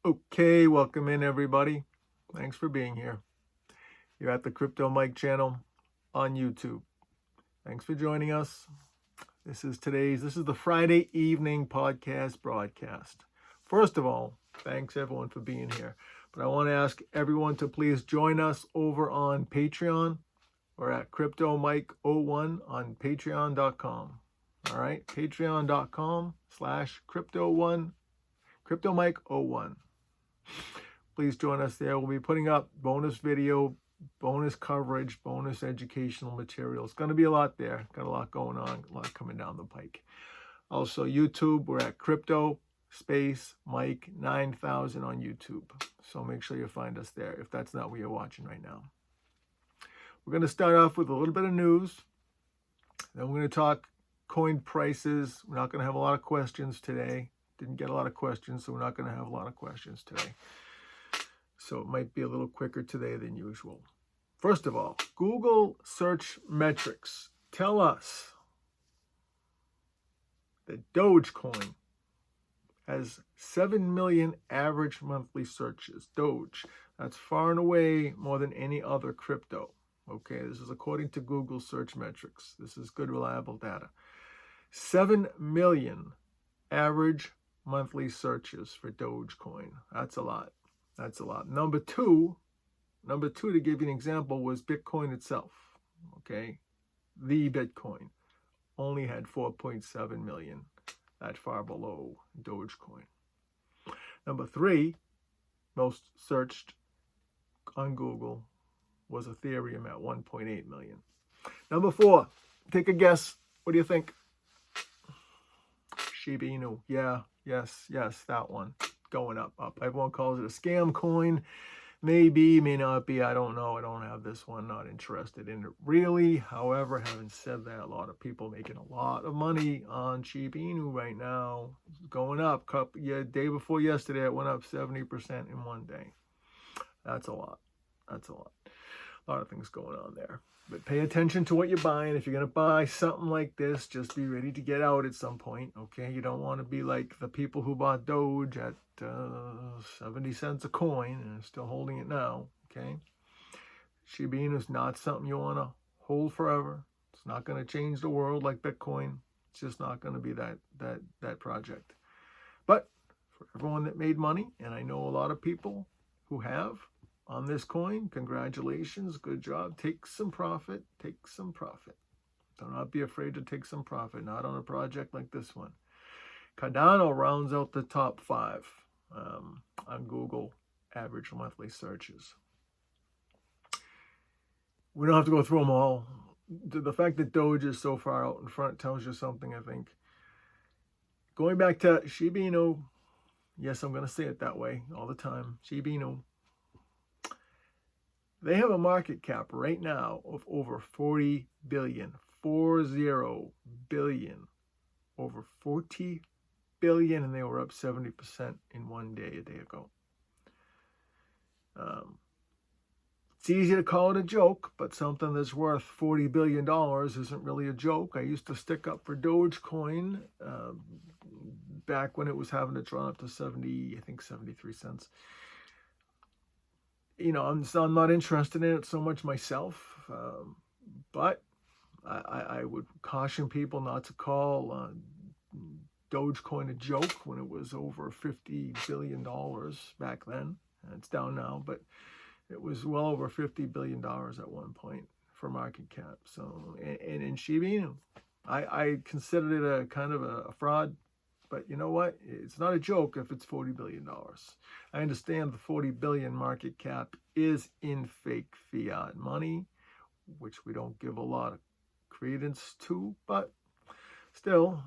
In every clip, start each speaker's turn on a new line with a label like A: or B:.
A: Okay, welcome in everybody. Thanks for being here. You're at the Crypto Mike channel on YouTube. Thanks for joining us. This is the Friday evening podcast broadcast. First of all, thanks everyone for being here. But I want to ask everyone to please join us over on Patreon. We're at Crypto Mike 01 on patreon.com. All right, patreon.com/crypto1, Crypto Mike 01. Please join us there. We'll be putting up bonus video, bonus coverage, bonus educational material. It's going to be a lot there. Got a lot going on, a lot coming down the pike. Also, YouTube, we're at Crypto Space Mike 9000 on YouTube. So make sure you find us there if that's not where you're watching right now. We're going to start off with a little bit of news. Then we're going to talk coin prices. We're not going to have a lot of questions today. Didn't get a lot of questions, so we're not going to have a lot of questions today. So it might be a little quicker today than usual. First of all, Google search metrics tell us that Dogecoin has 7 million average monthly searches. Doge, that's far and away more than any other crypto. Okay, this is according to Google search metrics. This is good, reliable data. 7 million average monthly searches for Dogecoin. That's a lot. That's a lot. Number two, to give you an example, was Bitcoin itself. Okay, the Bitcoin only had 4.7 million, that far below Dogecoin. Number three, most searched on Google was Ethereum at 1.8 million. Number four, take a guess. What do you think? Shiba Inu. Yeah, yes, that one. Going up. Everyone calls it a scam coin. Maybe, may not be. I don't know. I don't have this one. Not interested in it really. However, having said that, a lot of people making a lot of money on Shiba Inu right now. It's going up. Day before yesterday, it went up 70% in one day. That's a lot. That's a lot. A lot of things going on there. But pay attention to what you're buying. If you're going to buy something like this, just be ready to get out at some point, okay? You don't want to be like the people who bought Doge at 70 cents a coin and are still holding it now, okay? Shiba Inu is not something you want to hold forever. It's not going to change the world like Bitcoin. It's just not going to be that project. But for everyone that made money, and I know a lot of people who have, on this coin, congratulations, good job. Take some profit, Do not be afraid to take some profit, not on a project like this one. Cardano rounds out the top 5 on Google average monthly searches. We don't have to go through them all. The fact that Doge is so far out in front tells you something, I think. Going back to Shiba Inu, yes, I'm going to say it that way all the time, Shiba Inu. They have a market cap right now of over 40 billion, 40 billion, over 40 billion, and they were up 70% in one day a day ago. It's easy to call it a joke, but something that's worth $40 billion isn't really a joke. I used to stick up for Dogecoin back when it was having to drop up to 73 cents. You know, I'm not interested in it so much myself, but I would caution people not to call Dogecoin a joke when it was over $50 billion back then. It's down now, but it was well over $50 billion at one point for market cap. So, and in Shiba Inu, I considered it a kind of a fraud. But you know what? It's not a joke if it's $40 billion. I understand the 40 billion market cap is in fake fiat money, which we don't give a lot of credence to, but still,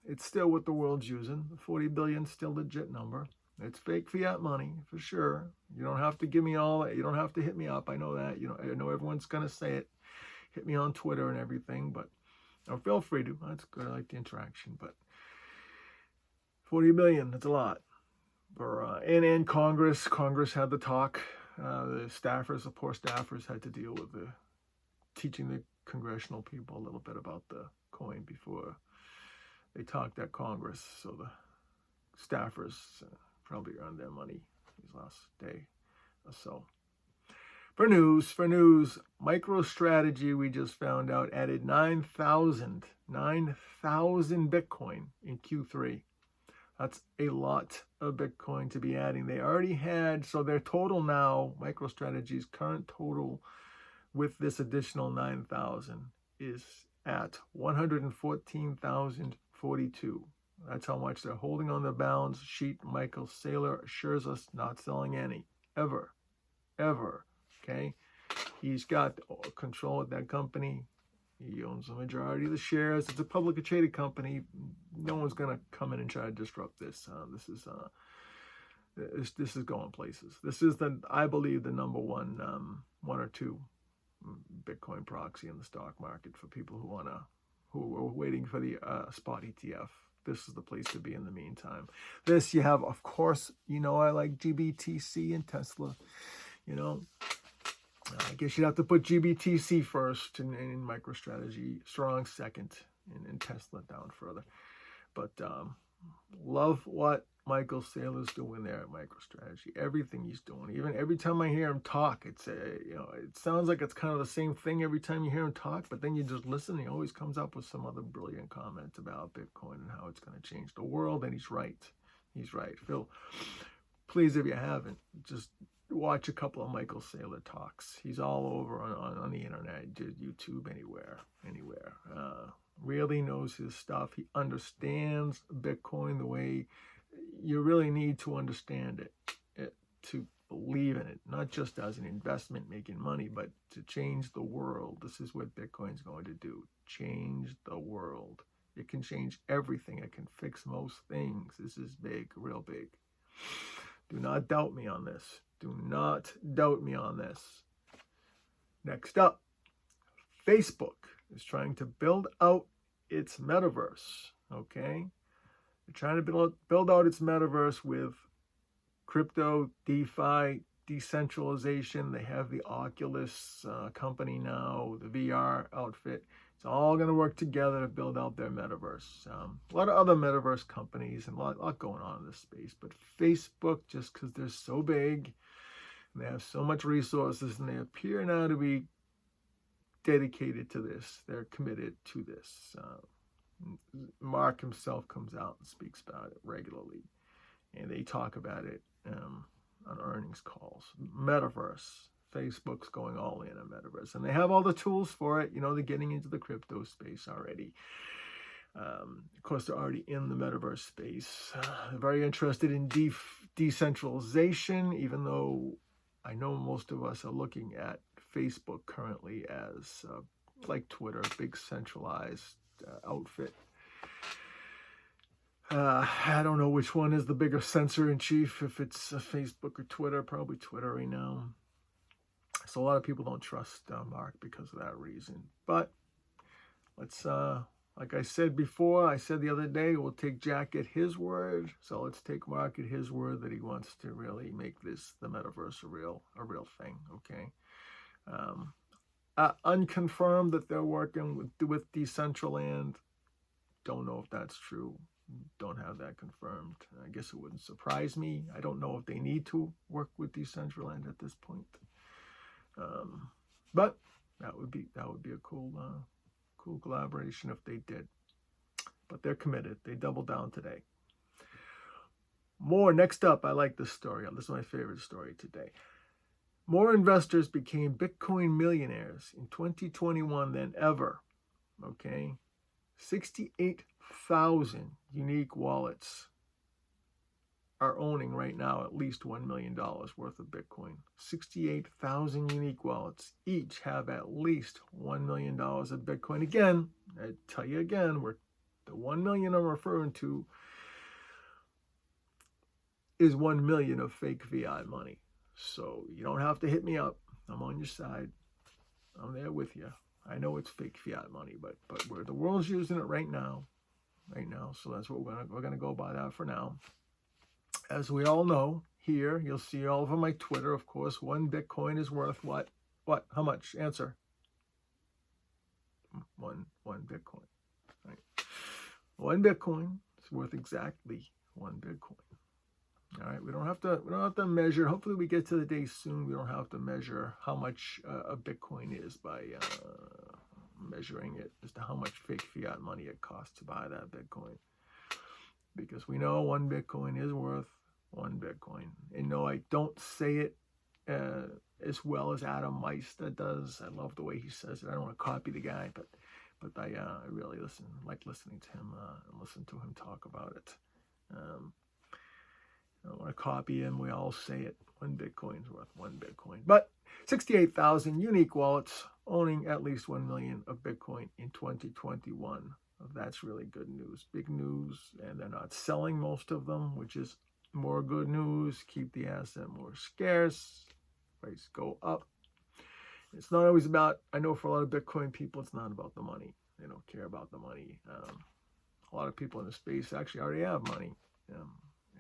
A: it's still what the world's using. The 40 billion is still a legit number. It's fake fiat money for sure. You don't have to give me all that. You don't have to hit me up. I know that. I know everyone's going to say it. Hit me on Twitter and everything, but feel free to. That's good. I like the interaction, but 40 billion, that's a lot. And Congress had the talk. The poor staffers had to deal with teaching the congressional people a little bit about the coin before they talked at Congress. So the staffers probably earned their money these last day or so. For news, MicroStrategy, we just found out, added 9,000 Bitcoin in Q3. That's a lot of Bitcoin to be adding. They already had, so their total now, MicroStrategy's current total with this additional 9,000 is at 114,042. That's how much they're holding on the balance sheet. Michael Saylor assures us not selling any, ever. Okay, he's got control of that company. He owns the majority of the shares. It's a publicly traded company. No one's gonna come in and try to disrupt this. This is going places. This is I believe, the number one or two Bitcoin proxy in the stock market for people who are waiting for the spot ETF. This is the place to be in the meantime. This, you have, of course, I like GBTC and Tesla. I guess you'd have to put GBTC first and MicroStrategy strong second, and Tesla down further. But love what Michael Saylor's doing there at MicroStrategy. Everything he's doing. Even every time I hear him talk, it sounds like it's kind of the same thing every time you hear him talk, but then you just listen, he always comes up with some other brilliant comment about Bitcoin and how it's going to change the world, and he's right. Phil, please, if you haven't, just watch a couple of Michael Saylor talks. He's all over on the internet, YouTube, anywhere. Really knows his stuff. He understands Bitcoin the way you really need to understand it to believe in it, not just as an investment making money, but to change the world. This is what Bitcoin's going to do. Change the world. It can change everything. It can fix most things. This is big, real big. Do not doubt me on this. Next up, Facebook is trying to build out its metaverse, okay? They're trying to build out its metaverse with crypto, DeFi, decentralization. They have the Oculus company now, the VR outfit. It's all going to work together to build out their metaverse. A lot of other metaverse companies and a lot going on in this space. But Facebook, just because they're so big and they have so much resources and they appear now to be dedicated to this, they're committed to this. Mark himself comes out and speaks about it regularly. And they talk about it on earnings calls. Metaverse. Facebook's going all in on metaverse. And they have all the tools for it. They're getting into the crypto space already. Of course, they're already in the metaverse space. They're very interested in decentralization, even though I know most of us are looking at Facebook currently as, like Twitter, a big centralized outfit. I don't know which one is the bigger censor-in-chief, if it's Facebook or Twitter. Probably Twitter right now. So a lot of people don't trust Mark because of that reason. But let's, like I said before, I said the other day, we'll take Jack at his word. So let's take Mark at his word that he wants to really make the metaverse a real thing. Okay. Unconfirmed that they're working with Decentraland. Don't know if that's true. Don't have that confirmed. I guess it wouldn't surprise me. I don't know if they need to work with Decentraland at this point. But that would be a cool collaboration if they did. But they're committed. They doubled down today. More next up. I like this story. This is my favorite story today. More investors became Bitcoin millionaires in 2021 than ever. Okay, 68,000 unique wallets are owning right now at least $1 million worth of Bitcoin. 68,000 unique wallets each have at least $1 million of Bitcoin. Again, I tell you again, the 1 million I'm referring to is 1 million of fake fiat money. So you don't have to hit me up. I'm on your side. I'm there with you. I know it's fake fiat money, but the world's using it right now. So that's what we're gonna go by that for now. As we all know, here you'll see all over my Twitter, of course, 1 Bitcoin is worth what? What? How much? Answer. One Bitcoin. Right. 1 Bitcoin is worth exactly 1 Bitcoin. All right, we don't have to measure. Hopefully, we get to the day soon. We don't have to measure how much a Bitcoin is by measuring it as to how much fake fiat money it costs to buy that Bitcoin, because we know one Bitcoin is worth one Bitcoin. And no, I don't say it as well as Adam Meister does. I love the way he says it. I don't want to copy the guy, but I really like listening to him and listen to him talk about it. I don't want to copy him. We all say it. One Bitcoin's worth one Bitcoin. But 68,000 unique wallets owning at least 1 million of Bitcoin in 2021. That's really good news. Big news. And they're not selling most of them, which is more good news. Keep the asset more scarce. Price go up. It's not always about, I know for a lot of Bitcoin people, it's not about the money. They don't care about the money. A lot of people in the space actually already have money.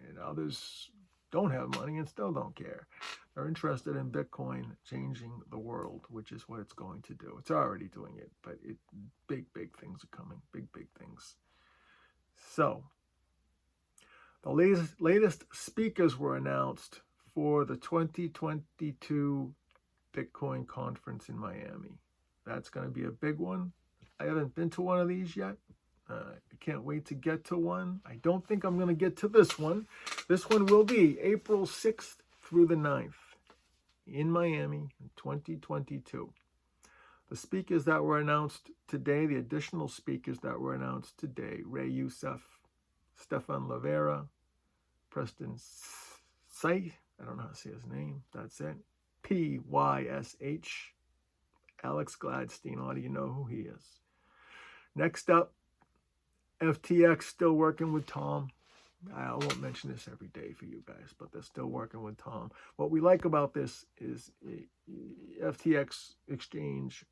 A: And others don't have money and still don't care. They're interested in Bitcoin changing the world, which is what it's going to do. It's already doing it, but big things are coming. Big things. So, the latest speakers were announced for the 2022 Bitcoin conference in Miami. That's going to be a big one. I haven't been to one of these yet. I can't wait to get to one. I don't think I'm going to get to this one. This one will be April 6th through the 9th in Miami in 2022. The speakers that were announced today, the additional speakers that were announced today, Ray Youssef, Stefan Livera, Preston Pysh, I don't know how to say his name, that's it, Pysh, Alex Gladstein, a lot of you know who he is. Next up, FTX still working with Tom. I won't mention this every day for you guys, but they're still working with Tom. What we like about this is FTX exchange,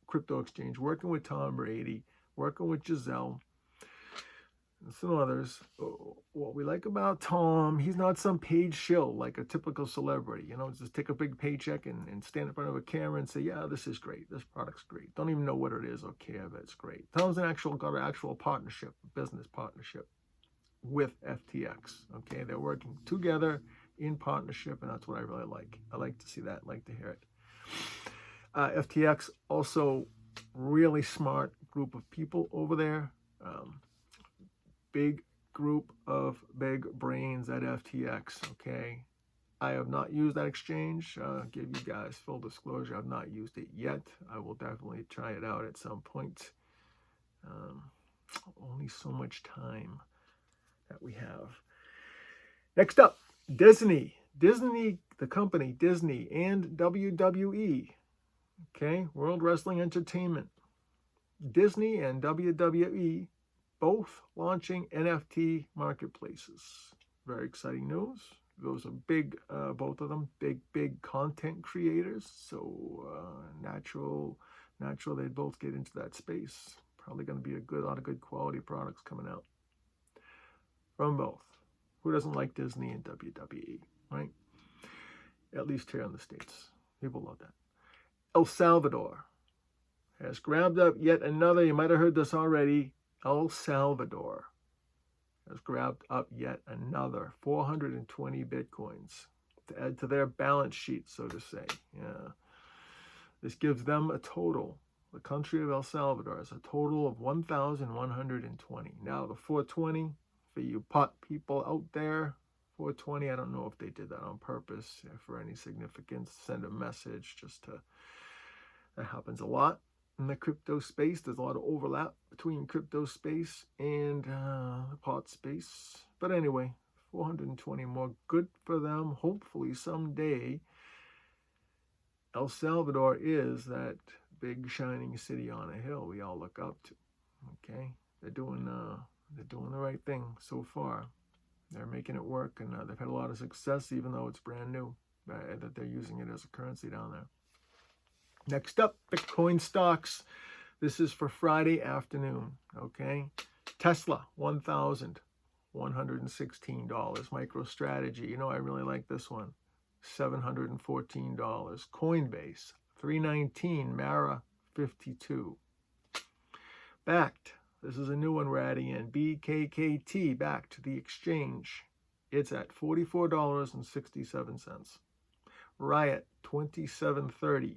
A: crypto exchange, working with Tom Brady, working with Giselle, and some others. What we like about Tom, he's not some paid shill like a typical celebrity. You know, just take a big paycheck and stand in front of a camera and say, yeah, this is great. This product's great. Don't even know what it is or care if it's great. Tom's got an actual partnership, business partnership with FTX. Okay, they're working together in partnership, and that's what I really like. I like to see that. I like to hear it. FTX also really smart group of people over there. Big group of big brains at FTX. Okay, I have not used that exchange. Give you guys full disclosure, I've not used it yet. I will definitely try it out at some point. Only so much time that we have. Next up, Disney, the company Disney, and WWE. Okay, World Wrestling Entertainment. Disney and WWE both launching NFT marketplaces. Very exciting news. Those are big, both of them, big content creators. So natural they'd both get into that space. Probably going to be a lot of good quality products coming out from both. Who doesn't like Disney and WWE, right? At least here in the States. People love that. El Salvador has grabbed up yet another, you might have heard this already, El Salvador has grabbed up yet another 420 Bitcoins to add to their balance sheet, so to say. Yeah. This gives them a total, the country of El Salvador has a total of 1,120. Now, the 420, for you pot people out there, 420, I don't know if they did that on purpose for any significance. Send a message that happens a lot in the crypto space. There's a lot of overlap between crypto space and the pot space. But anyway, 420 more. Good for them. Hopefully someday El Salvador is that big shining city on a hill we all look up to. Okay, they're doing the right thing so far. They're making it work, and they've had a lot of success, even though it's brand new, that they're using it as a currency down there. Next up, Bitcoin stocks. This is for Friday afternoon, okay? Tesla, $1,116. MicroStrategy, you know I really like this one, $714. Coinbase, $319. Mara, $52. Bakkt, this is a new one we're adding in. BKKT, Bakkt, the exchange, It's at $44.67. Riot, $27.30.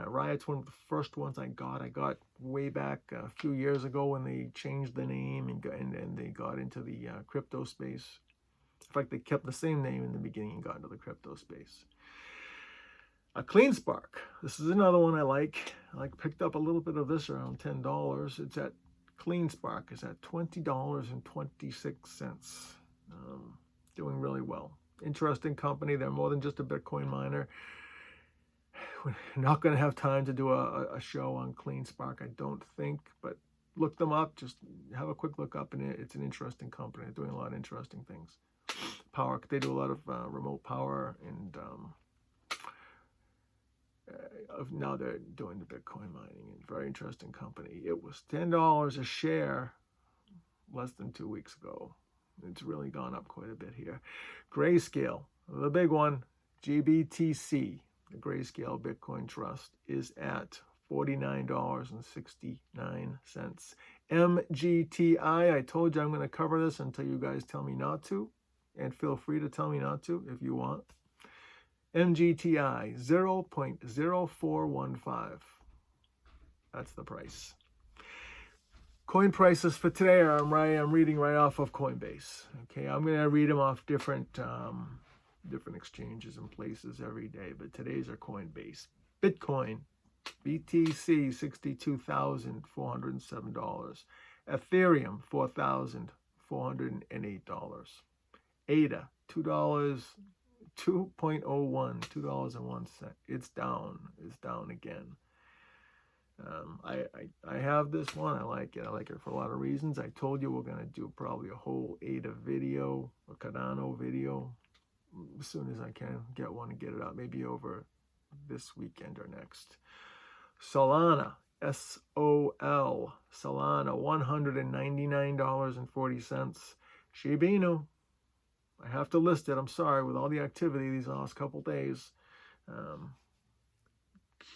A: Riot's one of the first ones I got. I got way back a few years ago when they changed the name and they got into the crypto space. In fact, they kept the same name in the beginning and got into the crypto space. CleanSpark. This is another one I like. Picked up a little bit of this around $10. It's at CleanSpark. It's at $20.26. Doing really well. Interesting company. They're more than just a Bitcoin miner. We're not going to have time to do a show on CleanSpark, I don't think, but look them up. Just have a quick look up, and it's an interesting company. They're doing a lot of interesting things. Power. They do a lot of remote power, and now they're doing the Bitcoin mining. And very interesting company. It was $10 a share less than 2 weeks ago. It's really gone up quite a bit here. Grayscale, the big one, GBTC, the Grayscale Bitcoin Trust, is at $49.69. MGTI, I told you I'm going to cover this until you guys tell me not to, and feel free to tell me not to if you want. MGTI, 0.0415. That's the price. Coin prices for today are, I'm reading right off of Coinbase. Okay, I'm going to read them off different exchanges and places every day, but today's are Coinbase. Bitcoin, BTC, $62,407. Ethereum, $4,408. ADA, $2.01. It's down again. I have this one. I like it. I like it for a lot of reasons. I told you we're going to do probably a whole ADA video, a Cardano video, as soon as I can get one and get it out, maybe over this weekend or next. Solana, SOL, Solana, $199.40. Shiba Inu, I have to list it. I'm sorry, with all the activity these last couple days.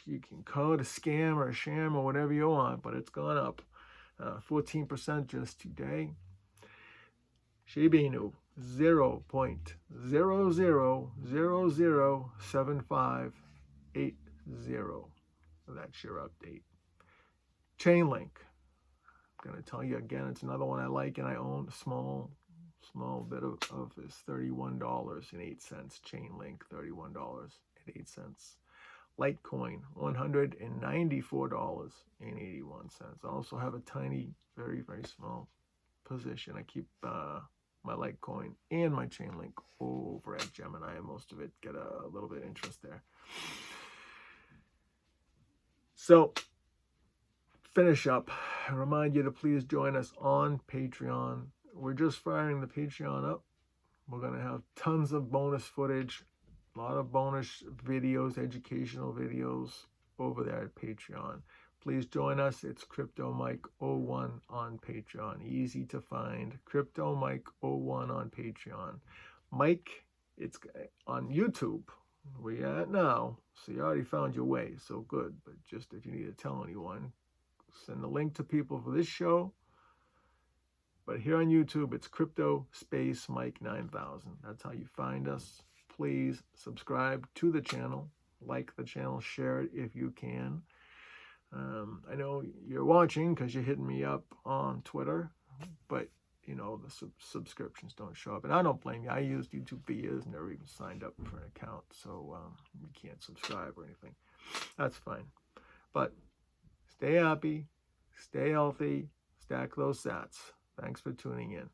A: You can call it a scam or a sham or whatever you want, but it's gone up 14% just today. Shiba Inu, 0.00007580. That's your update. Chainlink, I'm going to tell you again, it's another one I like and I own. A small bit of this, $31.08. Chainlink, $31.08. Litecoin, $194.81. I also have a tiny, very, very small position. I keep my Litecoin and my Chainlink over at Gemini, and most of it get a little bit of interest there. So, finish up. I remind you to please join us on Patreon. We're just firing the Patreon up. We're going to have tons of bonus footage, a lot of bonus videos, educational videos over there at Patreon. Please join us. It's Crypto Mike 01 on Patreon. Easy to find. Crypto Mike 01 on Patreon. Mike, it's on YouTube. Where you at now? So you already found your way. So good. But just if you need to tell anyone, send the link to people for this show. But here on YouTube, it's Crypto Space Mike 9000. That's how you find us. Please subscribe to the channel, like the channel, share it if you can. I know you're watching because you're hitting me up on Twitter, but you know the subscriptions don't show up, and I don't blame you. I used YouTube for years, never even signed up for an account, so you can't subscribe or anything. That's fine, but stay happy, stay healthy, stack those sats. Thanks for tuning in.